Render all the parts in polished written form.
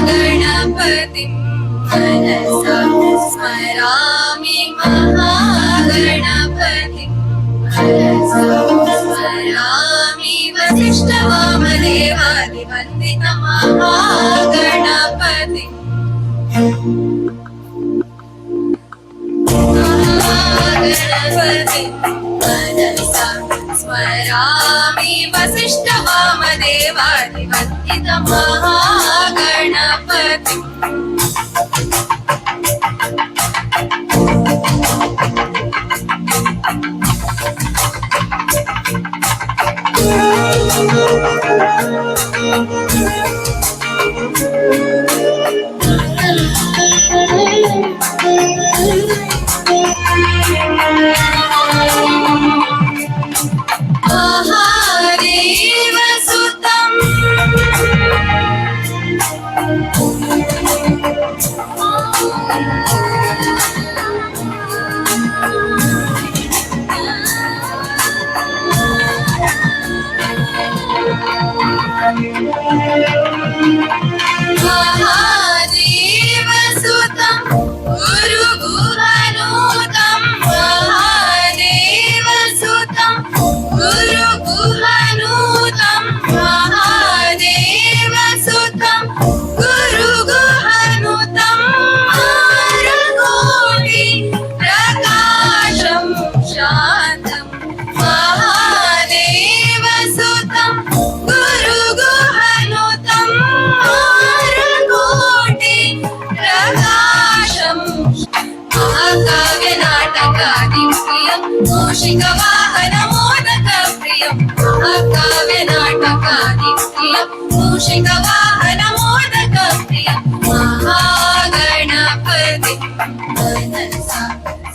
महागणपतिं मनसा स्मरामि महागणपतिं मनसा स्मरामि वसिष्ठवामदेवादिवन्दितं महागणपतिं मनसा स्मरामि वसिष्ठवामदेवादिवन्दितं महागणपतिं मूषिकवाहनमोदकप्रियं महाकाव्यनाटकादिप्रियं मूषिकवाहनमोदकप्रियं महागणपतिं मनसा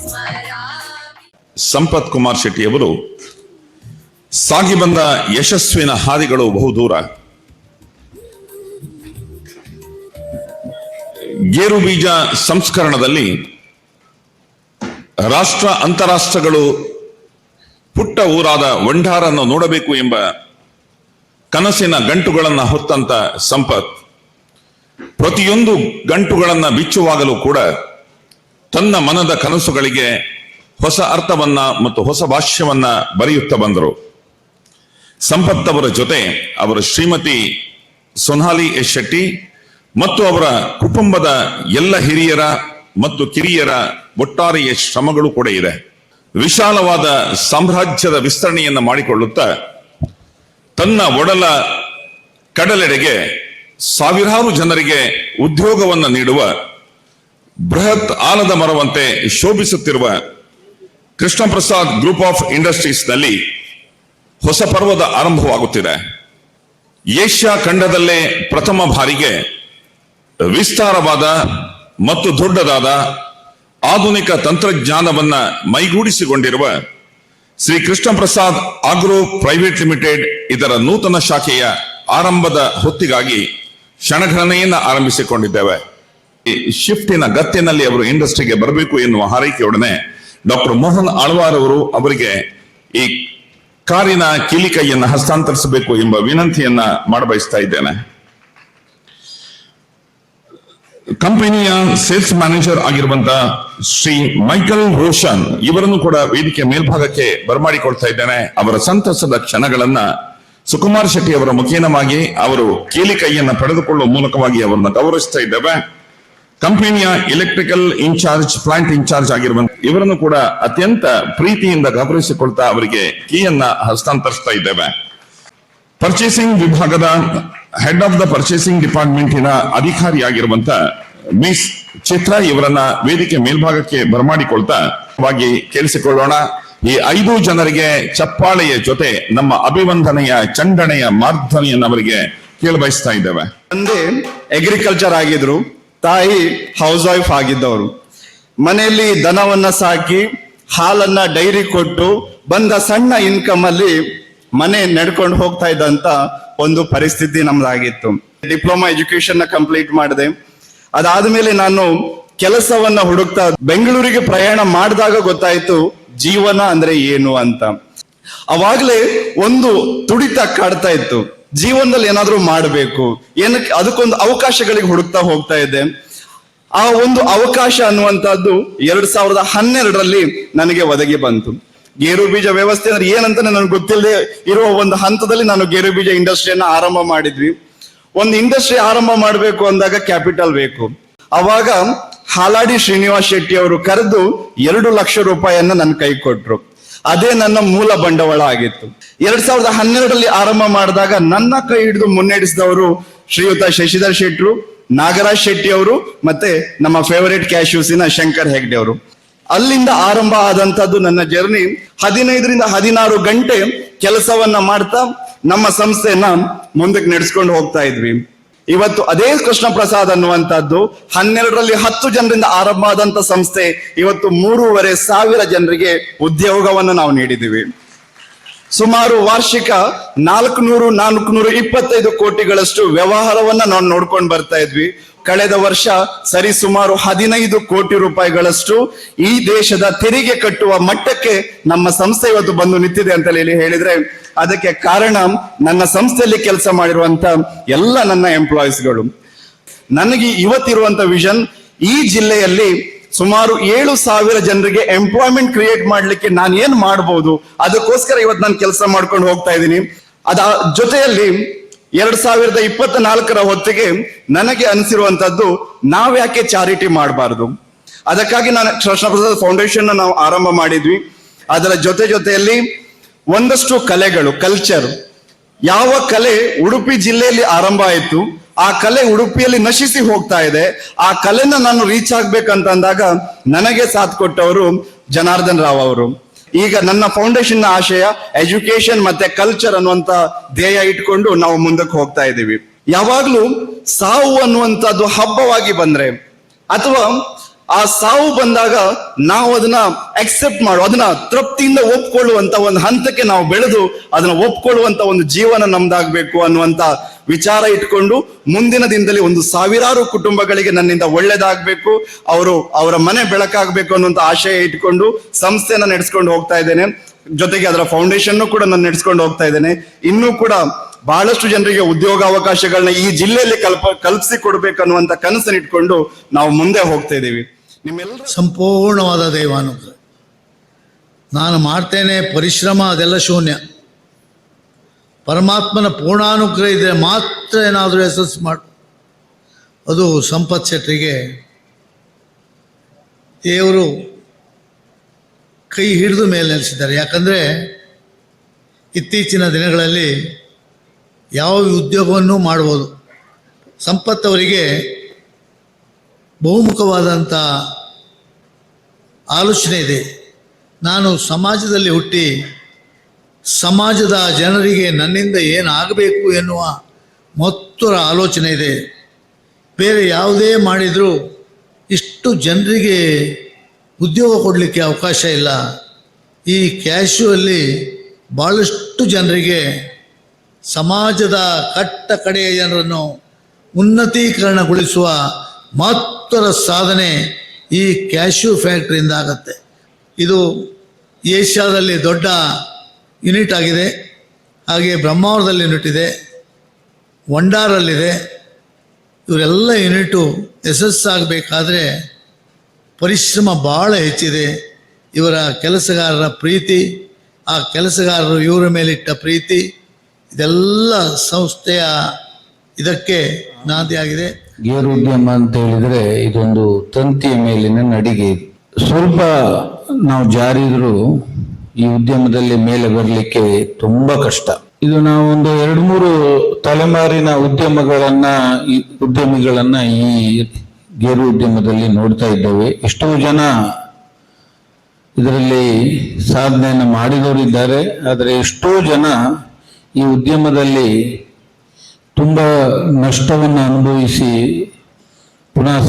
स्मरामि. ಸಂಪತ್ ಕುಮಾರ್ ಶೆಟ್ಟಿಯವರು ಸಾಗಿ ಬಂದ ಯಶಸ್ವಿನ ಹಾದಿಗಳು ಬಹುದೂರ. ಗೇರು ಬೀಜ ಸಂಸ್ಕರಣದಲ್ಲಿ ರಾಷ್ಟ್ರ ಅಂತಾರಾಷ್ಟ್ರಗಳು ಪುಟ್ಟ ಊರಾದ ವಂಡಾರನ್ನು ನೋಡಬೇಕು ಎಂಬ ಕನಸಿನ ಗಂಟುಗಳನ್ನು ಹೊತ್ತಂತ ಸಂಪತ್ ಪ್ರತಿಯೊಂದು ಗಂಟುಗಳನ್ನು ಬಿಚ್ಚುವಾಗಲೂ ಕೂಡ ತನ್ನ ಮನದ ಕನಸುಗಳಿಗೆ ಹೊಸ ಅರ್ಥವನ್ನ ಮತ್ತು ಹೊಸ ಭಾಷ್ಯವನ್ನ ಬರೆಯುತ್ತಾ ಬಂದರು. ಸಂಪತ್ ಅವರ ಜೊತೆ ಅವರ ಶ್ರೀಮತಿ ಸೊನಾಲಿ ಎಸ್ ಶೆಟ್ಟಿ ಮತ್ತು ಅವರ ಕುಟುಂಬದ ಎಲ್ಲ ಹಿರಿಯರ ಮತ್ತು ಕಿರಿಯರ ಒಟ್ಟಾರೆಯ ಶ್ರಮಗಳು ಕೂಡ ಇದೆ. ವಿಶಾಲವಾದ ಸಾಮ್ರಾಜ್ಯದ ವಿಸ್ತರಣೆಯನ್ನು ಮಾಡಿಕೊಳ್ಳುತ್ತಾ ತನ್ನ ಒಡಲ ಕಡಲೆಡೆಗೆ ಸಾವಿರಾರು ಜನರಿಗೆ ಉದ್ಯೋಗವನ್ನು ನೀಡುವ ಬೃಹತ್ ಆಲದ ಮರವಂತೆ ಶೋಭಿಸುತ್ತಿರುವ Krishna Prasad group of industries ನಲ್ಲಿ ಹೊಸ ಪರ್ವದ ಆರಂಭವಾಗುತ್ತಿದೆ. ಏಷ್ಯಾ ಖಂಡದಲ್ಲೇ ಪ್ರಥಮ ಬಾರಿಗೆ ವಿಸ್ತಾರವಾದ ಮತ್ತು ದೊಡ್ಡದಾದ ಆಧುನಿಕ ತಂತ್ರಜ್ಞಾನವನ್ನ ಮೈಗೂಡಿಸಿಕೊಂಡಿರುವ Shri Krishna Prasad agro private limited ಇದರ ನೂತನ ಶಾಖೆಯ ಆರಂಭದ ಹೊತ್ತಿಗಾಗಿ ಕ್ಷಣಗಣನೆಯನ್ನು ಆರಂಭಿಸಿಕೊಂಡಿದ್ದೇವೆ. ಈ ಶಿಫ್ಟಿನ ಗತ್ತಿನಲ್ಲಿ ಅವರು ಇಂಡಸ್ಟ್ರಿಗೆ ಬರಬೇಕು ಎನ್ನುವ ಹಾರೈಕೆಯೊಡನೆ ಡಾಕ್ಟರ್ ಮೋಹನ್ ಆಳ್ವಾರ್ ಅವರು ಅವರಿಗೆ ಈ ಕಾರಿನ ಕೀಲಿಕೈಯನ್ನು ಹಸ್ತಾಂತರಿಸಬೇಕು ಎಂಬ ವಿನಂತಿಯನ್ನ ಮಾಡಬಯಸ್ತಾ ಇದ್ದೇನೆ. ಕಂಪನಿಯ ಸೇಲ್ಸ್ ಮ್ಯಾನೇಜರ್ ಆಗಿರುವಂತಹ ಶ್ರೀ ಮೈಕಲ್ ರೋಷನ್ ಇವರನ್ನು ಕೂಡ ವೇದಿಕೆ ಮೇಲ್ಭಾಗಕ್ಕೆ ಬರಮಾಡಿಕೊಳ್ತಾ ಇದ್ದೇನೆ. ಅವರ ಸಂತಸದ ಕ್ಷಣಗಳನ್ನ ಸುಕುಮಾರ್ ಶೆಟ್ಟಿ ಅವರ ಮುಖೇನವಾಗಿ ಅವರು ಕೀಲಿಕೈಯನ್ನು ಪಡೆದುಕೊಳ್ಳುವ ಮೂಲಕವಾಗಿ ಅವರನ್ನು ಗೌರವಿಸ್ತಾ ಇದ್ದೇವೆ. ಕಂಪನಿಯ ಎಲೆಕ್ಟ್ರಿಕಲ್ ಇನ್ಚಾರ್ಜ್ ಪ್ಲಾಂಟ್ ಇನ್ಚಾರ್ಜ್ ಆಗಿರುವಂತ ಇವರನ್ನು ಕೂಡ ಅತ್ಯಂತ ಪ್ರೀತಿಯಿಂದ ಗೌರವಿಸಿಕೊಳ್ತಾ ಅವರಿಗೆ ಕೀಯನ್ನ ಹಸ್ತಾಂತರಿಸ್ತಾ ಇದ್ದೇವೆ. ಪರ್ಚೇಸಿಂಗ್ ವಿಭಾಗದ ಹೆಡ್ ಆಫ್ ದ ಪರ್ಚೇಸಿಂಗ್ ಡಿಪಾರ್ಟ್ಮೆಂಟಿನ ಅಧಿಕಾರಿಯಾಗಿರುವಂತ ಮಿಸ್ ಚಿತ್ರ ಇವರನ್ನ ವೇದಿಕೆ ಮೇಲ್ಭಾಗಕ್ಕೆ ಬರಮಾಡಿಕೊಳ್ತಾ ಕೇಳಿಸಿಕೊಳ್ಳೋಣ. ಈ 5 ಜನರಿಗೆ ಚಪ್ಪಾಳೆಯ ಜೊತೆ ನಮ್ಮ ಅಭಿವಂದನೆಯ ಚಂಡನೆಯ ಮಾರ್ಧನೆಯನ್ನು ಅವರಿಗೆ ಕೇಳಬಯಸ್ತಾ ಇದ್ದೇವೆ. ತಂದೆ ಅಗ್ರಿಕಲ್ಚರ್ ಆಗಿದ್ರು, ತಾಯಿ ಹೌಸ್ ವೈಫ್ ಆಗಿದ್ದವರು. ಮನೆಯಲ್ಲಿ ದನವನ್ನ ಸಾಕಿ ಹಾಲನ್ನ ಡೈರಿ ಕೊಟ್ಟು ಬಂದ ಸಣ್ಣ ಇನ್ಕಮ್ ಅಲ್ಲಿ ಮನೆ ನಡ್ಕೊಂಡು ಹೋಗ್ತಾ ಇದ್ದಂತ ಒಂದು ಪರಿಸ್ಥಿತಿ ನಮ್ದಾಗಿತ್ತು. ಡಿಪ್ಲೊಮಾ ಎಜುಕೇಶನ್ ನ ಕಂಪ್ಲೀಟ್ ಮಾಡಿದೆ. ಅದಾದ್ಮೇಲೆ ನಾನು ಕೆಲಸವನ್ನ ಹುಡುಕ್ತಾ ಬೆಂಗಳೂರಿಗೆ ಪ್ರಯಾಣ ಮಾಡಿದಾಗ ಗೊತ್ತಾಯ್ತು ಜೀವನ ಅಂದ್ರೆ ಏನು ಅಂತ. ಅವಾಗ್ಲೇ ಒಂದು ತುಡಿತ ಕಾಡ್ತಾ ಇತ್ತು, ಜೀವನದಲ್ಲಿ ಏನಾದ್ರೂ ಮಾಡಬೇಕು, ಏನಕ್ಕೆ ಅದಕ್ಕೊಂದು ಅವಕಾಶಗಳಿಗೆ ಹುಡುಕ್ತಾ ಹೋಗ್ತಾ ಇದ್ದೆ. ಆ ಒಂದು ಅವಕಾಶ ಅನ್ನುವಂಥದ್ದು 2012ರಲ್ಲಿ ನನಗೆ ಒದಗಿ ಬಂತು. ಗೇರು ಬೀಜ ವ್ಯವಸ್ಥೆ ಅಂದ್ರೆ ಏನಂತ ನನಗೆ ಗೊತ್ತಿಲ್ಲದೆ ಇರುವ ಒಂದು ಹಂತದಲ್ಲಿ ನಾನು ಗೇರು ಬೀಜ ಇಂಡಸ್ಟ್ರಿಯನ್ನ ಆರಂಭ ಮಾಡಿದ್ವಿ. ಒಂದು ಇಂಡಸ್ಟ್ರಿ ಆರಂಭ ಮಾಡಬೇಕು ಅಂದಾಗ ಕ್ಯಾಪಿಟಲ್ ಬೇಕು. ಅವಾಗ ಹಾಲಾಡಿ ಶ್ರೀನಿವಾಸ್ ಶೆಟ್ಟಿ ಅವರು ಕರೆದು 2 ಲಕ್ಷ ರೂಪಾಯಿಯನ್ನ ನನ್ನ ಕೈ ಕೊಟ್ರು. ಅದೇ ನನ್ನ ಮೂಲ ಬಂಡವಾಳ ಆಗಿತ್ತು. 2012ರಲ್ಲಿ ಆರಂಭ ಮಾಡಿದಾಗ ನನ್ನ ಕೈ ಹಿಡಿದು ಮುನ್ನಡೆಸಿದವರು ಶ್ರೀಯುತ ಶಶಿಧರ್ ಶೆಟ್ರು, ನಾಗರಾಜ್ ಶೆಟ್ಟಿ ಅವರು, ಮತ್ತೆ ನಮ್ಮ ಫೇವರೇಟ್ ಕ್ಯಾಶ್ಯೂಸಿನ ಶಂಕರ್ ಹೆಗ್ಡೆ ಅವರು. ಅಲ್ಲಿಂದ ಆರಂಭ ಆದಂತದ್ದು ನನ್ನ ಜರ್ನಿ. 15ರಿಂದ 16 ಗಂಟೆ ಕೆಲಸವನ್ನ ಮಾಡ್ತಾ ನಮ್ಮ ಸಂಸ್ಥೆಯನ್ನ ಮುಂದಕ್ಕೆ ನಡೆಸ್ಕೊಂಡು ಹೋಗ್ತಾ ಇದ್ವಿ. ಇವತ್ತು ಅದೇ ಕೃಷ್ಣ ಪ್ರಸಾದ್ ಅನ್ನುವಂಥದ್ದು 12ರಲ್ಲಿ 10 ಜನರಿಂದ ಆರಂಭ ಆದಂತ ಸಂಸ್ಥೆ ಇವತ್ತು 3,500 ಜನರಿಗೆ ಉದ್ಯೋಗವನ್ನು ನಾವು ನೀಡಿದ್ದೀವಿ. ಸುಮಾರು ವಾರ್ಷಿಕ 425 ಕೋಟಿಗಳಷ್ಟು ವ್ಯವಹಾರವನ್ನ ನಾವು ನೋಡ್ಕೊಂಡು ಬರ್ತಾ ಇದ್ವಿ. ಕಳೆದ ವರ್ಷ ಸರಿ ಸುಮಾರು 15 ಕೋಟಿ ರೂಪಾಯಿಗಳಷ್ಟು ಈ ದೇಶದ ತೆರಿಗೆ ಕಟ್ಟುವ ಮಟ್ಟಕ್ಕೆ ನಮ್ಮ ಸಂಸ್ಥೆ ಇವತ್ತು ಬಂದು ನಿಂತಿದೆ ಅಂತ ಹೇಳಿದ್ರೆ ಅದಕ್ಕೆ ಕಾರಣ ನನ್ನ ಸಂಸ್ಥೆಯಲ್ಲಿ ಕೆಲಸ ಮಾಡಿರುವಂತ ಎಲ್ಲ ನನ್ನ ಎಂಪ್ಲಾಯೀಸ್ಗಳು. ನನಗೆ ಇವತ್ತಿರುವಂತ ವಿಷನ್ ಈ ಜಿಲ್ಲೆಯಲ್ಲಿ ಸುಮಾರು 7,000 ಜನರಿಗೆ ಎಂಪ್ಲಾಯ್ಮೆಂಟ್ ಕ್ರಿಯೇಟ್ ಮಾಡ್ಲಿಕ್ಕೆ ನಾನು ಏನ್ ಮಾಡ್ಬೋದು, ಅದಕ್ಕೋಸ್ಕರ ಇವತ್ತು ನಾನು ಕೆಲಸ ಮಾಡ್ಕೊಂಡು ಹೋಗ್ತಾ ಇದ್ದೀನಿ. ಅದ ಜೊತೆಯಲ್ಲಿ 2024ರ ಹೊತ್ತಿಗೆ ನನಗೆ ಅನಿಸಿರುವಂತದ್ದು ನಾವ್ಯಾಕೆ ಚಾರಿಟಿ ಮಾಡಬಾರ್ದು. ಅದಕ್ಕಾಗಿ ನಾನು ಕೃಷ್ಣ ಪ್ರಸಾದ್ ಫೌಂಡೇಶನ್ ನಾವು ಆರಂಭ ಮಾಡಿದ್ವಿ. ಅದರ ಜೊತೆಯಲ್ಲಿ ಒಂದಷ್ಟು ಕಲೆಗಳು, ಕಲ್ಚರ್, ಯಾವ ಕಲೆ ಉಡುಪಿ ಜಿಲ್ಲೆಯಲ್ಲಿ ಆರಂಭ ಆಯಿತು ಆ ಕಲೆ ಉಡುಪಿಯಲ್ಲಿ ನಶಿಸಿ ಹೋಗ್ತಾ ಇದೆ. ಆ ಕಲೆನ ನಾನು ರೀಚ್ ಆಗ್ಬೇಕಂತ ಅಂದಾಗ ನನಗೆ ಸಾಥ್ ಕೊಟ್ಟವರು ಜನಾರ್ದನ್ ರಾವ್ ಅವರು. ಈಗ ನನ್ನ ಫೌಂಡೇಶನ್ ನ ಆಶಯ ಎಜುಕೇಶನ್ ಮತ್ತೆ ಕಲ್ಚರ್ ಅನ್ನುವಂತ ಧ್ಯೇಯ ಇಟ್ಕೊಂಡು ನಾವು ಮುಂದಕ್ಕೆ ಹೋಗ್ತಾ ಇದ್ದೀವಿ. ಯಾವಾಗ್ಲೂ ಸಾವು ಅನ್ನುವಂಥದ್ದು ಹಬ್ಬವಾಗಿ ಬಂದ್ರೆ ಅಥವಾ ಆ ಸಾವು ಬಂದಾಗ ನಾವು ಅದನ್ನ ಅಕ್ಸೆಪ್ಟ್ ಮಾಡು, ಅದನ್ನ ತೃಪ್ತಿಯಿಂದ ಒಪ್ಕೊಳ್ಳುವಂತ ಒಂದು ಹಂತಕ್ಕೆ ನಾವು ಬೆಳೆದು ಅದನ್ನ ಒಪ್ಕೊಳ್ಳುವಂತ ಒಂದು ಜೀವನ ನಮ್ದಾಗ್ಬೇಕು ಅನ್ನುವಂತ ವಿಚಾರ ಇಟ್ಕೊಂಡು ಮುಂದಿನ ದಿನದಲ್ಲಿ ಒಂದು 1000 ಕುಟುಂಬಗಳಿಗೆ ನನ್ನಿಂದ ಒಳ್ಳೇದಾಗ್ಬೇಕು, ಅವರ ಮನೆ ಬೆಳಕಾಗ್ಬೇಕು ಅನ್ನುವಂತ ಆಶಯ ಇಟ್ಕೊಂಡು ಸಂಸ್ಥೆನ ನಡೆಸ್ಕೊಂಡು ಹೋಗ್ತಾ ಇದ್ದೇನೆ. ಜೊತೆಗೆ ಅದರ ಫೌಂಡೇಶನ್ ಕೂಡ ನಾನು ನಡೆಸ್ಕೊಂಡು ಹೋಗ್ತಾ ಇದ್ದೇನೆ. ಇನ್ನೂ ಕೂಡ ಬಹಳಷ್ಟು ಜನರಿಗೆ ಉದ್ಯೋಗ ಅವಕಾಶಗಳನ್ನ ಈ ಜಿಲ್ಲೆಯಲ್ಲಿ ಕಲ್ಪಿಸಿ ಕೊಡ್ಬೇಕನ್ನುವಂತ ಕನಸನ್ನು ಇಟ್ಕೊಂಡು ನಾವು ಮುಂದೆ ಹೋಗ್ತಾ ಇದ್ದೀವಿ. ನಿಮ್ಮೆಲ್ಲರ ಸಂಪೂರ್ಣವಾದ ದೈವಾನುಗ್ರಹ. ನಾನು ಮಾಡ್ತೇನೆ ಪರಿಶ್ರಮ ಅದೆಲ್ಲ ಶೂನ್ಯ. ಪರಮಾತ್ಮನ ಪೂರ್ಣಾನುಗ್ರಹ ಇದ್ರೆ ಮಾತ್ರ ಏನಾದರೂ ಯಶಸ್ಸು ಮಾಡು. ಅದು ಸಂಪತ್ ಶೆಟ್ಟರಿಗೆ ದೇವರು ಕೈ ಹಿಡಿದು ಮೇಲೆ ನೆಲೆಸಿದ್ದಾರೆ. ಯಾಕಂದರೆ ಇತ್ತೀಚಿನ ದಿನಗಳಲ್ಲಿ ಯಾವ ಉದ್ಯೋಗವನ್ನು ಮಾಡ್ಬೋದು. ಸಂಪತ್ತವರಿಗೆ ಬಹುಮುಖವಾದಂಥ ಆಲೋಚನೆ ಇದೆ. ನಾನು ಸಮಾಜದಲ್ಲಿ ಹುಟ್ಟಿ ಸಮಾಜದ ಜನರಿಗೆ ನನ್ನಿಂದ ಏನಾಗಬೇಕು ಎನ್ನುವ ಮತ್ತೊರ ಆಲೋಚನೆ ಇದೆ. ಬೇರೆ ಯಾವುದೇ ಮಾಡಿದರೂ ಇಷ್ಟು ಜನರಿಗೆ ಉದ್ಯೋಗ ಕೊಡಲಿಕ್ಕೆ ಅವಕಾಶ ಇಲ್ಲ. ಈ ಕ್ಯಾಶುವಲ್ಲಿ ಭಾಳಷ್ಟು ಜನರಿಗೆ ಸಮಾಜದ ಕಟ್ಟ ಕಡೆಯ ಜನರನ್ನು ಉನ್ನತೀಕರಣಗೊಳಿಸುವ ಮಹತ್ತರ ಸಾಧನೆ ಈ ಕ್ಯಾಶ್ಯೂ ಫ್ಯಾಕ್ಟ್ರಿಯಿಂದ ಆಗತ್ತೆ. ಇದು ಏಷ್ಯಾದಲ್ಲಿ ದೊಡ್ಡ ಯೂನಿಟ್ ಆಗಿದೆ. ಹಾಗೆ ಬ್ರಹ್ಮಾವರದಲ್ಲಿ ಯೂನಿಟ್ ಇದೆ, ವಂಡಾರಲ್ಲಿದೆ. ಇವರೆಲ್ಲ ಯೂನಿಟು ಯಶಸ್ಸಾಗಬೇಕಾದ್ರೆ ಪರಿಶ್ರಮ ಭಾಳ ಹೆಚ್ಚಿದೆ. ಇವರ ಕೆಲಸಗಾರರ ಪ್ರೀತಿ, ಆ ಕೆಲಸಗಾರರು ಇವರ ಮೇಲಿಟ್ಟ ಪ್ರೀತಿ, ಇದೆಲ್ಲ ಸಂಸ್ಥೆಯ ಇದಕ್ಕೆ ನಾಂದಿಯಾಗಿದೆ. ಗೇರು ಉದ್ಯಮ ಅಂತ ಹೇಳಿದ್ರೆ ಇದೊಂದು ತಂತಿಯ ಮೇಲಿನ ನಡಿಗೆ. ಸ್ವಲ್ಪ ನಾವು ಜಾರಿದ್ರು ಈ ಉದ್ಯಮದಲ್ಲಿ ಮೇಲೆ ಬರಲಿಕ್ಕೆ ತುಂಬಾ ಕಷ್ಟ. ಇದು ನಾವು ಒಂದು 2-3 ತಲೆಮಾರಿನ ಉದ್ಯಮಿಗಳನ್ನ ಈ ಗೇರು ಉದ್ಯಮದಲ್ಲಿ ನೋಡ್ತಾ ಇದ್ದೇವೆ. ಎಷ್ಟೋ ಜನ ಇದರಲ್ಲಿ ಸಾಧನೆಯನ್ನು ಮಾಡಿದವರು ಇದ್ದಾರೆ. ಆದರೆ ಎಷ್ಟೋ ಜನ ಈ ಉದ್ಯಮದಲ್ಲಿ ತುಂಬ ನಷ್ಟವನ್ನು ಅನುಭವಿಸಿ ಪುನಃ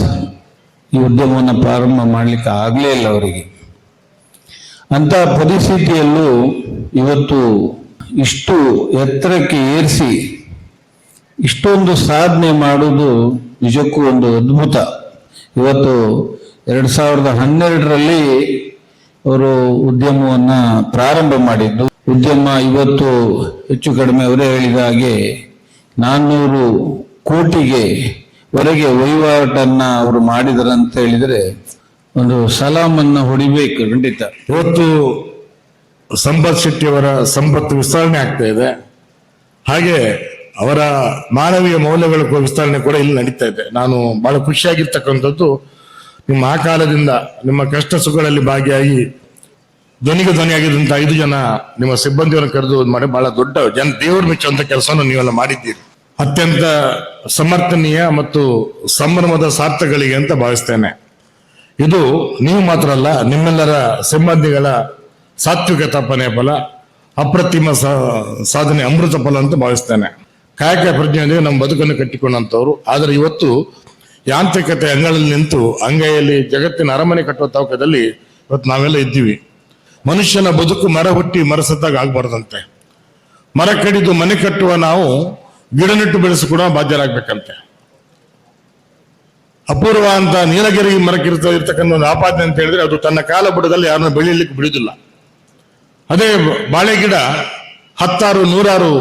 ಈ ಉದ್ಯಮವನ್ನು ಪ್ರಾರಂಭ ಮಾಡಲಿಕ್ಕೆ ಆಗಲೇ ಇಲ್ಲ ಅವರಿಗೆ. ಅಂಥ ಪರಿಸ್ಥಿತಿಯಲ್ಲೂ ಇವತ್ತು ಇಷ್ಟು ಎತ್ತರಕ್ಕೆ ಏರಿಸಿ ಇಷ್ಟೊಂದು ಸಾಧನೆ ಮಾಡುವುದು ನಿಜಕ್ಕೂ ಒಂದು ಅದ್ಭುತ. ಇವತ್ತು 2012ರಲ್ಲಿ ಅವರು ಉದ್ಯಮವನ್ನು ಪ್ರಾರಂಭ ಮಾಡಿದ್ದು. ಉದ್ಯಮ ಇವತ್ತು ಹೆಚ್ಚು ಕಡಿಮೆ ಅವರೇ ಹೇಳಿದ ಹಾಗೆ 400 ಕೋಟಿಗೆ ವರೆಗೆ ವಹಿವಾಟನ್ನ ಅವರು ಮಾಡಿದರಂತ ಹೇಳಿದರೆ ಒಂದು ಸಲಾಮನ್ನ ಹೊಡಿಬೇಕು ಖಂಡಿತ. ಇವತ್ತು ಸಂಪತ್ ಶೆಟ್ಟಿಯವರ ಸಂಪತ್ತು ವಿಸ್ತರಣೆ ಆಗ್ತಾ ಇದೆ. ಹಾಗೆ ಅವರ ಮಾನವೀಯ ಮೌಲ್ಯಗಳ ವಿಸ್ತರಣೆ ಕೂಡ ಇಲ್ಲಿ ನಡೀತಾ ಇದೆ. ನಾನು ಬಹಳ ಖುಷಿಯಾಗಿರ್ತಕ್ಕಂಥದ್ದು, ನಿಮ್ಮ ಆ ಕಾಲದಿಂದ ನಿಮ್ಮ ಕಷ್ಟ ಸುಖಗಳಲ್ಲಿ ಭಾಗಿಯಾಗಿ ಧ್ವನಿಗೆ ಧ್ವನಿಯಾಗಿದ್ದಂಥ 5 ಜನ ನಿಮ್ಮ ಸಿಬ್ಬಂದಿಯನ್ನು ಕರೆದು ಮಾಡಿ ಬಹಳ ದೊಡ್ಡ ದೇವರು ಮೆಚ್ಚುವಂತ ಕೆಲಸವನ್ನು ನೀವೆಲ್ಲ ಮಾಡಿದ್ದೀರಿ. ಅತ್ಯಂತ ಸಮರ್ಥನೀಯ ಮತ್ತು ಸಂಭ್ರಮದ ಸಾರ್ಥಕಗಳಿಗೆ ಅಂತ ಭಾವಿಸ್ತೇನೆ. ಇದು ನೀವು ಮಾತ್ರ ಅಲ್ಲ, ನಿಮ್ಮೆಲ್ಲರ ಸಿಬ್ಬಂದಿಗಳ ಸಾತ್ವಿಕ ತಪನೆ ಫಲ, ಅಪ್ರತಿಮ ಸಾಧನೆ ಅಮೃತ ಫಲ ಅಂತ ಭಾವಿಸ್ತೇನೆ. ಕಾಯಕ ಪ್ರಜ್ಞೆಯೊಂದಿಗೆ ನಮ್ಮ ಬದುಕನ್ನು ಕಟ್ಟಿಕೊಂಡಂಥವ್ರು. ಆದರೆ ಇವತ್ತು ಯಾಂತ್ರಿಕತೆ ಅಂಗಳಲ್ಲಿ ನಿಂತು ಅಂಗೈಯಲ್ಲಿ ಜಗತ್ತಿನ ಅರಮನೆ ಕಟ್ಟುವ ತವಕದಲ್ಲಿ ಇವತ್ತು ನಾವೆಲ್ಲ ಇದ್ದೀವಿ. ಮನುಷ್ಯನ ಬದುಕು ಮರ ಹುಟ್ಟಿ ಮರಸತ್ತಾಗ ಆಗ್ಬಾರ್ದಂತೆ. ಮರ ಕಡಿದು ಮನೆ ಕಟ್ಟುವ ನಾವು ಗಿಡ ನೆಟ್ಟು ಬೆಳೆಸಿ ಕೂಡ ಬಾಧ್ಯರಾಗಬೇಕಂತೆ. ಅಪೂರ್ವ ಅಂತ ನೀಲಗಿರಿ ಮರಕ್ಕೆ ಇರ್ತಕ್ಕಂಥ ಒಂದು ಆಪಾದನೆ ಅಂತ ಹೇಳಿದ್ರೆ ಅದು ತನ್ನ ಕಾಲ ಬುಡದಲ್ಲಿ ಯಾರನ್ನ ಬೆಳೀಲಿಕ್ಕೆ ಬಿಡುವುದಿಲ್ಲ. ಅದೇ ಬಾಳೆ ಗಿಡ 10 100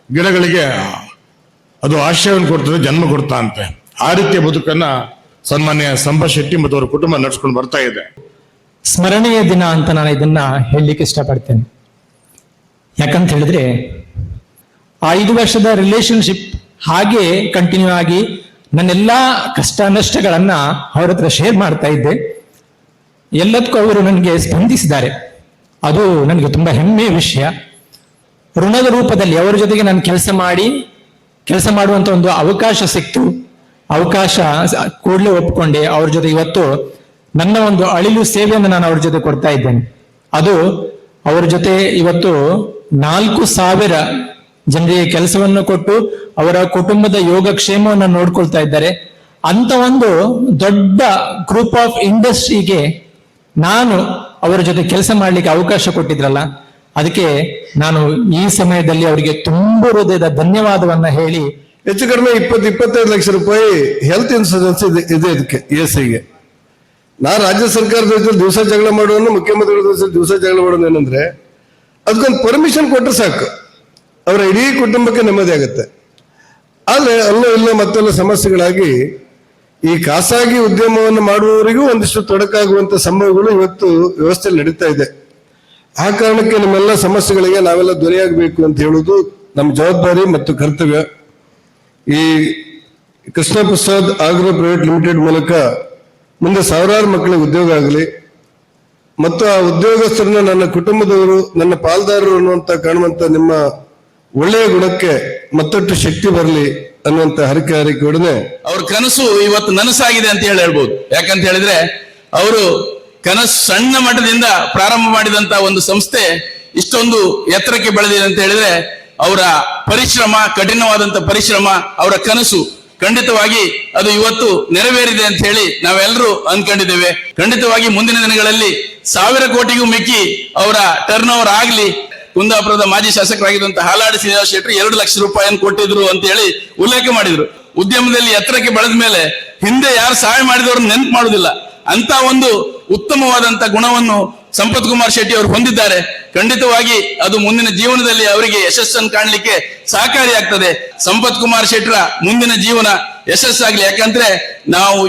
ಗಿಡಗಳಿಗೆ ಅದು ಆಶ್ರಯವನ್ನು ಕೊಡ್ತದೆ, ಜನ್ಮ ಕೊಡ್ತಾ ಅಂತೆ. ಆ ರೀತಿಯ ಬದುಕನ್ನ ಸನ್ಮಾನ್ಯ ಸಂಪತ್ ಶೆಟ್ಟಿ ಮತ್ತು ಅವರ ಕುಟುಂಬ ನಡ್ಸ್ಕೊಂಡು ಬರ್ತಾ ಇದೆ. ಸ್ಮರಣೀಯ ದಿನ ಅಂತ ನಾನು ಇದನ್ನ ಹೇಳಲಿಕ್ಕೆ ಇಷ್ಟಪಡ್ತೇನೆ. ಯಾಕಂತ ಹೇಳಿದ್ರೆ 5 ವರ್ಷದ ರಿಲೇಶನ್ಶಿಪ್ ಹಾಗೆ ಕಂಟಿನ್ಯೂ ಆಗಿ ನನ್ನೆಲ್ಲಾ ಕಷ್ಟ ನಷ್ಟಗಳನ್ನ ಅವ್ರ ಹತ್ರ ಶೇರ್ ಮಾಡ್ತಾ ಇದ್ದೆ. ಎಲ್ಲದಕ್ಕೂ ಅವರು ನನಗೆ ಸ್ಪಂದಿಸಿದ್ದಾರೆ. ಅದು ನನಗೆ ತುಂಬಾ ಹೆಮ್ಮೆಯ ವಿಷಯ. ಋಣದ ರೂಪದಲ್ಲಿ ಅವರ ಜೊತೆಗೆ ನಾನು ಕೆಲಸ ಮಾಡುವಂತ ಒಂದು ಅವಕಾಶ ಸಿಕ್ತು. ಅವಕಾಶ ಕೂಡಲೇ ಒಪ್ಕೊಂಡೆ. ಅವ್ರ ಜೊತೆ ಇವತ್ತು ನನ್ನ ಒಂದು ಅಳಿಲು ಸೇವೆಯನ್ನು ನಾನು ಅವ್ರ ಜೊತೆ ಕೊಡ್ತಾ ಇದ್ದೇನೆ. ಅದು ಅವ್ರ ಜೊತೆ ಇವತ್ತು 4,000 ಜನರಿಗೆ ಕೆಲಸವನ್ನು ಕೊಟ್ಟು ಅವರ ಕುಟುಂಬದ ಯೋಗಕ್ಷೇಮವನ್ನು ನೋಡ್ಕೊಳ್ತಾ ಇದ್ದಾರೆ. ಅಂತ ಒಂದು ದೊಡ್ಡ ಗ್ರೂಪ್ ಆಫ್ ಇಂಡಸ್ಟ್ರಿಗೆ ನಾನು ಅವರ ಜೊತೆ ಕೆಲಸ ಮಾಡ್ಲಿಕ್ಕೆ ಅವಕಾಶ ಕೊಟ್ಟಿದ್ರಲ್ಲ, ಅದಕ್ಕೆ ನಾನು ಈ ಸಮಯದಲ್ಲಿ ಅವರಿಗೆ ತುಂಬ ಹೃದಯದ ಧನ್ಯವಾದವನ್ನ ಹೇಳಿ, ಹೆಚ್ಚು ಕಡಿಮೆ 20-25 ಲಕ್ಷ ರೂಪಾಯಿ ಹೆಲ್ತ್ ಇನ್ಶೂರೆನ್ಸ್ ಇದೆ ಇದಕ್ಕೆ ESIಗೆ. ನಾನು ರಾಜ್ಯ ಸರ್ಕಾರದ ಜೊತೆ ದಿವಸ ಜಗಳ ಮಾಡುವನ್ನು, ಮುಖ್ಯಮಂತ್ರಿಗಳ ಜೊತೆ ದಿವಸ ಜಗಳ ಮಾಡೋದು ಏನಂದ್ರೆ ಅದಕ್ಕೊಂದು ಪರ್ಮಿಷನ್ ಕೊಟ್ಟರೆ ಸಾಕು, ಅವರ ಇಡೀ ಕುಟುಂಬಕ್ಕೆ ನೆಮ್ಮದಿ ಆಗುತ್ತೆ. ಆದ್ರೆ ಅಲ್ಲೋ ಇಲ್ಲೋ ಮತ್ತೆಲ್ಲ ಸಮಸ್ಯೆಗಳಾಗಿ ಈ ಖಾಸಗಿ ಉದ್ಯಮವನ್ನು ಮಾಡುವವರಿಗೂ ಒಂದಿಷ್ಟು ತೊಡಕಾಗುವಂತ ಸಂಭವಗಳು ಇವತ್ತು ವ್ಯವಸ್ಥೆಯಲ್ಲಿ ನಡೀತಾ ಇದೆ. ಆ ಕಾರಣಕ್ಕೆ ನಿಮ್ಮೆಲ್ಲ ಸಮಸ್ಯೆಗಳಿಗೆ ನಾವೆಲ್ಲ ಧ್ವನಿಯಾಗಬೇಕು ಅಂತ ಹೇಳುವುದು ನಮ್ಮ ಜವಾಬ್ದಾರಿ ಮತ್ತು ಕರ್ತವ್ಯ. ಈ Krishna Prasad agro private limited ಮೂಲಕ ಮುಂದೆ ಸಾವಿರಾರು ಮಕ್ಕಳಿಗೆ ಉದ್ಯೋಗ ಆಗಲಿ ಮತ್ತು ಆ ಉದ್ಯೋಗಸ್ಥರನ್ನ ನನ್ನ ಕುಟುಂಬದವರು, ನನ್ನ ಪಾಲ್ದಾರರು ಅನ್ನುವಂತ ಕಾಣುವಂತ ನಿಮ್ಮ ಒಳ್ಳೆಯ ಗುಣಕ್ಕೆ ಮತ್ತಷ್ಟು ಶಕ್ತಿ ಬರಲಿ ಅನ್ನುವಂತ ಹರಕೆಯೊಡನೆ ಅವ್ರ ಕನಸು ಇವತ್ತು ನನಸಾಗಿದೆ ಅಂತ ಹೇಳ್ಬೋದು. ಯಾಕಂತ ಹೇಳಿದ್ರೆ ಅವರು ಕನಸು ಸಣ್ಣ ಮಟ್ಟದಿಂದ ಪ್ರಾರಂಭ ಮಾಡಿದಂತ ಒಂದು ಸಂಸ್ಥೆ ಇಷ್ಟೊಂದು ಎತ್ತರಕ್ಕೆ ಬೆಳೆದಿದೆ ಅಂತ ಹೇಳಿದ್ರೆ ಅವರ ಪರಿಶ್ರಮ, ಕಠಿಣವಾದಂತ ಪರಿಶ್ರಮ, ಅವರ ಕನಸು ಖಂಡಿತವಾಗಿ ಅದು ಇವತ್ತು ನೆರವೇರಿದೆ ಅಂತ ಹೇಳಿ ನಾವೆಲ್ಲರೂ ಅನ್ಕೊಂಡಿದ್ದೇವೆ. ಖಂಡಿತವಾಗಿ ಮುಂದಿನ ದಿನಗಳಲ್ಲಿ 1000 ಕೋಟಿಗೂ ಮಿಕ್ಕಿ ಅವರ ಟರ್ನ್ ಓವರ್ ಆಗ್ಲಿ. ಕುಂದಾಪುರದ ಮಾಜಿ ಶಾಸಕರಾಗಿದ್ದಂತ ಹಾಲಾಡಿ ಶ್ರೀನಿವಾಸ ಶೆಟ್ಟಿ 2 ಲಕ್ಷ ರೂಪಾಯಿಯನ್ನು ಕೊಟ್ಟಿದ್ರು ಅಂತ ಹೇಳಿ ಉಲ್ಲೇಖ ಮಾಡಿದ್ರು. ಉದ್ಯಮದಲ್ಲಿ ಎತ್ತರಕ್ಕೆ ಬೆಳೆದ ಮೇಲೆ ಹಿಂದೆ ಯಾರು ಸಹಾಯ ಮಾಡಿದವ್ರನ್ನ ನೆನಪು ಮಾಡುದಿಲ್ಲ. ಅಂತ ಒಂದು ಉತ್ತಮವಾದಂತ ಗುಣವನ್ನು ಸಂಪತ್ ಕುಮಾರ್ ಶೆಟ್ಟಿ ಅವರು ಹೊಂದಿದ್ದಾರೆ. ಖಂಡಿತವಾಗಿ ಅದು ಮುಂದಿನ ಜೀವನದಲ್ಲಿ ಅವರಿಗೆ ಯಶಸ್ಸನ್ನು ಕಾಣಲಿಕ್ಕೆ ಸಹಕಾರಿಯಾಗ್ತದೆ. ಸಂಪತ್ ಕುಮಾರ್ ಶೆಟ್ಟರ ಮುಂದಿನ ಜೀವನ ಯಶಸ್ಸಾಗ್ಲಿ. ಯಾಕಂದ್ರೆ ನಾವು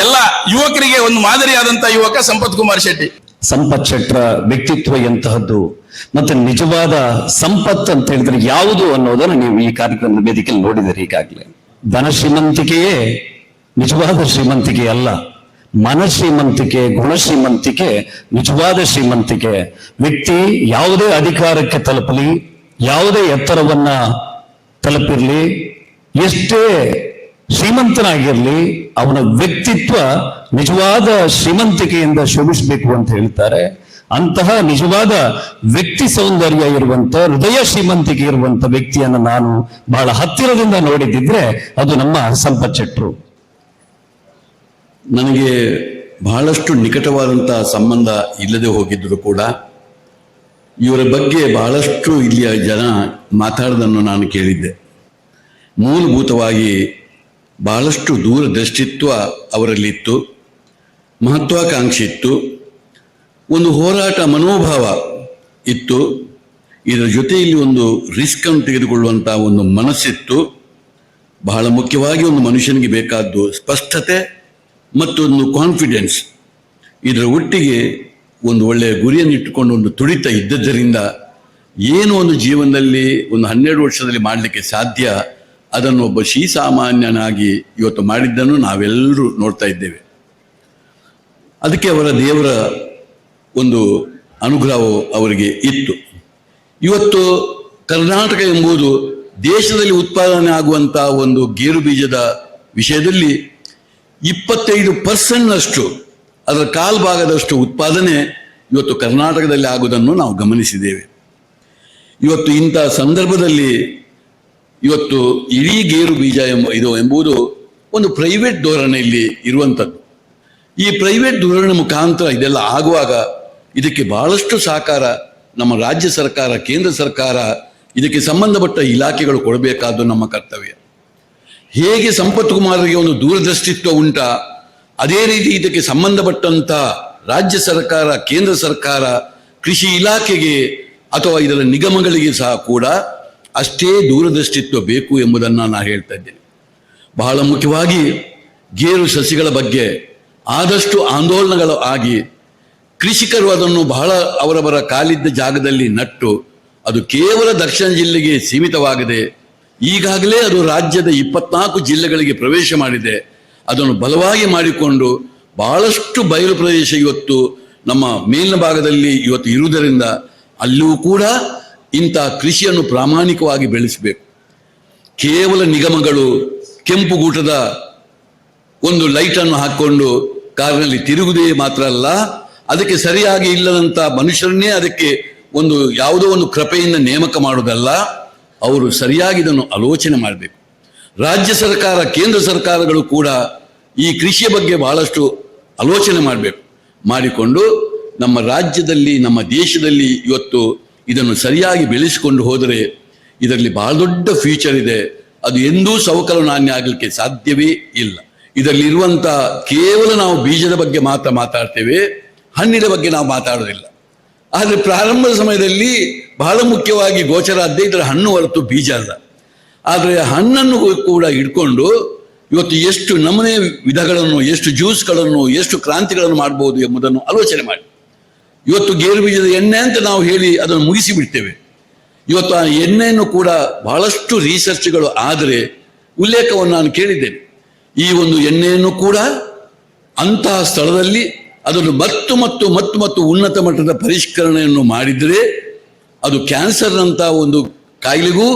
ಎಲ್ಲ ಯುವಕರಿಗೆ ಒಂದು ಮಾದರಿಯಾದಂತ ಯುವಕ ಸಂಪತ್ ಕುಮಾರ್ ಶೆಟ್ಟಿ. ಸಂಪತ್ ಶೆಟ್ಟರ ವ್ಯಕ್ತಿತ್ವ ಎಂತಹದ್ದು ಮತ್ತೆ ನಿಜವಾದ ಸಂಪತ್ತು ಅಂತ ಹೇಳಿದ್ರೆ ಯಾವುದು ಅನ್ನೋದನ್ನು ನೀವು ಈ ಕಾರ್ಯಕ್ರಮದ ವೇದಿಕೆಯಲ್ಲಿ ನೋಡಿದರೆ ಈಗಾಗಲೇ. ಧನ ಶ್ರೀಮಂತಿಕೆಯೇ ನಿಜವಾದ ಶ್ರೀಮಂತಿಕೆ ಅಲ್ಲ, ಮನ ಶ್ರೀಮಂತಿಕೆ, ಗುಣ ಶ್ರೀಮಂತಿಕೆ ನಿಜವಾದ ಶ್ರೀಮಂತಿಕೆ. ವ್ಯಕ್ತಿ ಯಾವುದೇ ಅಧಿಕಾರಕ್ಕೆ ತಲುಪಲಿ, ಯಾವುದೇ ಎತ್ತರವನ್ನ ತಲುಪಿರ್ಲಿ, ಎಷ್ಟೇ ಶ್ರೀಮಂತನಾಗಿರ್ಲಿ, ಅವನ ವ್ಯಕ್ತಿತ್ವ ನಿಜವಾದ ಶ್ರೀಮಂತಿಕೆಯಿಂದ ಶೋಭಿಸಬೇಕು ಅಂತ ಹೇಳ್ತಾರೆ. ಅಂತಹ ನಿಜವಾದ ವ್ಯಕ್ತಿ ಸೌಂದರ್ಯ ಇರುವಂತ, ಹೃದಯ ಶ್ರೀಮಂತಿಕೆ ಇರುವಂತ ವ್ಯಕ್ತಿಯನ್ನು ನಾನು ಬಹಳ ಹತ್ತಿರದಿಂದ ನೋಡಿದ್ದಿದ್ರೆ ಅದು ನಮ್ಮ ಸಂಪತ್ ಶೆಟ್ರು. ನನಗೆ ಬಹಳಷ್ಟು ನಿಕಟವಾದಂತಹ ಸಂಬಂಧ ಇಲ್ಲದೆ ಹೋಗಿದ್ದರೂ ಕೂಡ ಇವರ ಬಗ್ಗೆ ಬಹಳಷ್ಟು ಇಲ್ಲಿಯ ಜನ ಮಾತಾಡೋದನ್ನು ನಾನು ಕೇಳಿದ್ದೆ. ಮೂಲಭೂತವಾಗಿ ಬಹಳಷ್ಟು ದೂರದೃಷ್ಟಿತ್ವ ಅವರಲ್ಲಿತ್ತು, ಮಹತ್ವಾಕಾಂಕ್ಷೆ ಇತ್ತು, ಒಂದು ಹೋರಾಟ ಮನೋಭಾವ ಇತ್ತು. ಇದರ ಜೊತೆಯಲ್ಲಿ ಒಂದು ರಿಸ್ಕ್ ಅನ್ನು ತೆಗೆದುಕೊಳ್ಳುವಂತಹ ಒಂದು ಮನಸ್ಸಿತ್ತು. ಬಹಳ ಮುಖ್ಯವಾಗಿ ಒಂದು ಮನುಷ್ಯನಿಗೆ ಬೇಕಾದ್ದು ಸ್ಪಷ್ಟತೆ ಮತ್ತು ಒಂದು ಕಾನ್ಫಿಡೆನ್ಸ್. ಇದರ ಒಟ್ಟಿಗೆ ಒಂದು ಒಳ್ಳೆಯ ಗುರಿಯನ್ನು ಇಟ್ಟುಕೊಂಡು ಒಂದು ತುಡಿತ ಇದ್ದದ್ದರಿಂದ ಏನು ಒಂದು ಜೀವನದಲ್ಲಿ ಒಂದು 12 ವರ್ಷದಲ್ಲಿ ಮಾಡಲಿಕ್ಕೆ ಸಾಧ್ಯ, ಅದನ್ನು ಒಬ್ಬ ಶ್ರೀಸಾಮಾನ್ಯನಾಗಿ ಇವತ್ತು ಮಾಡಿದ್ದನ್ನು ನಾವೆಲ್ಲರೂ ನೋಡ್ತಾ ಇದ್ದೇವೆ. ಅದಕ್ಕೆ ಅವರ ದೇವರ ಒಂದು ಅನುಗ್ರಹವು ಅವರಿಗೆ ಇತ್ತು. ಇವತ್ತು ಕರ್ನಾಟಕ ಎಂಬುದು ದೇಶದಲ್ಲಿ ಉತ್ಪಾದನೆ ಆಗುವಂಥ ಒಂದು ಗೇರು ಬೀಜದ ವಿಷಯದಲ್ಲಿ 25% ಅದರ ಕಾಲ್ಭಾಗದಷ್ಟು ಉತ್ಪಾದನೆ ಇವತ್ತು ಕರ್ನಾಟಕದಲ್ಲಿ ಆಗುವುದನ್ನು ನಾವು ಗಮನಿಸಿದ್ದೇವೆ. ಇವತ್ತು ಇಂಥ ಸಂದರ್ಭದಲ್ಲಿ ಇವತ್ತು ಇಡೀ ಗೇರು ಬೀಜ ಎಂಬುದು ಒಂದು ಪ್ರೈವೇಟ್ ಧೋರಣೆಯಲ್ಲಿ ಇರುವಂಥದ್ದು. ಈ ಪ್ರೈವೇಟ್ ಧೋರಣೆ ಮುಖಾಂತರ ಇದೆಲ್ಲ ಆಗುವಾಗ ಇದಕ್ಕೆ ಬಹಳಷ್ಟು ಸಹಕಾರ ನಮ್ಮ ರಾಜ್ಯ ಸರ್ಕಾರ, ಕೇಂದ್ರ ಸರ್ಕಾರ, ಇದಕ್ಕೆ ಸಂಬಂಧಪಟ್ಟ ಇಲಾಖೆಗಳು ಕೊಡಬೇಕಾದ್ದು ನಮ್ಮ ಕರ್ತವ್ಯ. ಹೇಗೆ ಸಂಪತ್ ಕುಮಾರ್ಗೆ ಒಂದು ದೂರದೃಷ್ಟಿತ್ವ ಉಂಟ, ಅದೇ ರೀತಿ ಇದಕ್ಕೆ ಸಂಬಂಧಪಟ್ಟಂತ ರಾಜ್ಯ ಸರ್ಕಾರ, ಕೇಂದ್ರ ಸರ್ಕಾರ, ಕೃಷಿ ಇಲಾಖೆಗೆ ಅಥವಾ ಇದರ ನಿಗಮಗಳಿಗೆ ಸಹ ಕೂಡ ಅಷ್ಟೇ ದೂರದೃಷ್ಟಿತ್ವ ಬೇಕು ಎಂಬುದನ್ನು ನಾನು ಹೇಳ್ತಾ ಇದ್ದೇನೆ. ಬಹಳ ಮುಖ್ಯವಾಗಿ ಗೇರು ಸಸಿಗಳ ಬಗ್ಗೆ ಆದಷ್ಟು ಆಂದೋಲನಗಳು ಆಗಿ ಕೃಷಿಕರು ಅದನ್ನು ಬಹಳ ಅವರವರ ಕಾಲಿದ್ದ ಜಾಗದಲ್ಲಿ ನಟ್ಟು ಅದು ಕೇವಲ ದಕ್ಷಿಣ ಜಿಲ್ಲೆಗೆ ಸೀಮಿತವಾಗದೆ ಈಗಾಗಲೇ ಅದು ರಾಜ್ಯದ 24 ಜಿಲ್ಲೆಗಳಿಗೆ ಪ್ರವೇಶ ಮಾಡಿದೆ. ಅದನ್ನು ಬಲವಾಗಿ ಮಾಡಿಕೊಂಡು ಬಹಳಷ್ಟು ಬಯಲು ಪ್ರದೇಶ ಇವತ್ತು ನಮ್ಮ ಮೇಲಿನ ಭಾಗದಲ್ಲಿ ಇವತ್ತು ಇರುವುದರಿಂದ ಅಲ್ಲಿಯೂ ಕೂಡ ಇಂಥ ಕೃಷಿಯನ್ನು ಪ್ರಾಮಾಣಿಕವಾಗಿ ಬೆಳೆಸಬೇಕು. ಕೇವಲ ನಿಗಮಗಳು ಕೆಂಪುಗೂಟದ ಒಂದು ಲೈಟನ್ನು ಹಾಕ್ಕೊಂಡು ಕಾರಿನಲ್ಲಿ ತಿರುಗುವುದೇ ಮಾತ್ರ ಅಲ್ಲ, ಅದಕ್ಕೆ ಸರಿಯಾಗಿ ಇಲ್ಲದಂಥ ಮನುಷ್ಯರನ್ನೇ ಅದಕ್ಕೆ ಒಂದು ಯಾವುದೋ ಒಂದು ಕೃಪೆಯಿಂದ ನೇಮಕ ಮಾಡುವುದಲ್ಲ, ಅವರು ಸರಿಯಾಗಿ ಇದನ್ನು ಆಲೋಚನೆ ಮಾಡಬೇಕು. ರಾಜ್ಯ ಸರ್ಕಾರ, ಕೇಂದ್ರ ಸರ್ಕಾರಗಳು ಕೂಡ ಈ ಕೃಷಿಯ ಬಗ್ಗೆ ಬಹಳಷ್ಟು ಆಲೋಚನೆ ಮಾಡಬೇಕು. ಮಾಡಿಕೊಂಡು ನಮ್ಮ ರಾಜ್ಯದಲ್ಲಿ, ನಮ್ಮ ದೇಶದಲ್ಲಿ ಇವತ್ತು ಇದನ್ನು ಸರಿಯಾಗಿ ಬೆಳೆಸಿಕೊಂಡು ಹೋದರೆ ಇದರಲ್ಲಿ ಬಹಳ ದೊಡ್ಡ ಫ್ಯೂಚರ್ ಇದೆ. ಅದು ಎಂದೂ ಸವಕಲು ನಾಣ್ಯ ಆಗಲಿಕ್ಕೆ ಸಾಧ್ಯವೇ ಇಲ್ಲ. ಇದರಲ್ಲಿರುವಂಥ ಕೇವಲ ನಾವು ಬೀಜದ ಬಗ್ಗೆ ಮಾತ್ರ ಮಾತಾಡ್ತೇವೆ, ಹಣ್ಣಿನ ಬಗ್ಗೆ ನಾವು ಮಾತಾಡೋದಿಲ್ಲ. ಆದರೆ ಪ್ರಾರಂಭದ ಸಮಯದಲ್ಲಿ ಬಹಳ ಮುಖ್ಯವಾಗಿ ಗೋಚರ ಆದ್ದೇ ಇದರ ಹಣ್ಣು ಹೊರತು ಬೀಜ ಅಲ್ಲ. ಆದರೆ ಹಣ್ಣನ್ನು ಕೂಡ ಇಟ್ಕೊಂಡು ಇವತ್ತು ಎಷ್ಟು ನಮೂನೆ ವಿಧಗಳನ್ನು, ಎಷ್ಟು ಜ್ಯೂಸ್ಗಳನ್ನು, ಎಷ್ಟು ಕ್ರಾಂತಿಗಳನ್ನು ಮಾಡಬಹುದು ಎಂಬುದನ್ನು ಆಲೋಚನೆ ಮಾಡಿ. ಇವತ್ತು ಗೇರು ಬೀಜದ ಎಣ್ಣೆ ಅಂತ ನಾವು ಹೇಳಿ ಅದನ್ನು ಮುಗಿಸಿ ಬಿಡ್ತೇವೆ. ಇವತ್ತು ಆ ಎಣ್ಣೆಯನ್ನು ಕೂಡ ಬಹಳಷ್ಟು ರಿಸರ್ಚ್ಗಳು ಆದರೆ ಉಲ್ಲೇಖವನ್ನು ನಾನು ಕೇಳಿದ್ದೇನೆ. ಈ ಒಂದು ಎಣ್ಣೆಯನ್ನು ಕೂಡ ಅಂತಹ ಸ್ಥಳದಲ್ಲಿ ಅದನ್ನು ಮತ್ತು ಉನ್ನತ ಮಟ್ಟದ ಪರಿಷ್ಕರಣೆಯನ್ನು ಮಾಡಿದರೆ ಅದು ಕ್ಯಾನ್ಸರ್ನಂಥ ಒಂದು ಕಾಯಿಲೆಗೂ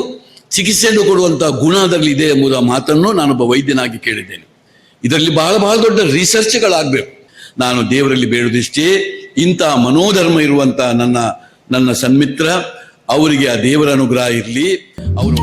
ಚಿಕಿತ್ಸೆಯನ್ನು ಕೊಡುವಂಥ ಗುಣ ಅದರಲ್ಲಿ ಇದೆ ಎಂಬುದ ಮಾತನ್ನು ನಾನೊಬ್ಬ ವೈದ್ಯನಾಗಿ ಕೇಳಿದ್ದೇನೆ. ಇದರಲ್ಲಿ ಬಹಳ ದೊಡ್ಡ ರಿಸರ್ಚ್ಗಳಾಗಬೇಕು. ನಾನು ದೇವರಲ್ಲಿ ಬೇಡುವುದಿಷ್ಟೇ, ಇಂಥ ಮನೋಧರ್ಮ ಇರುವಂಥ ನನ್ನ ಸನ್ಮಿತ್ರ ಅವರಿಗೆ ಆ ದೇವರ ಅನುಗ್ರಹ ಇರಲಿ. ಅವರು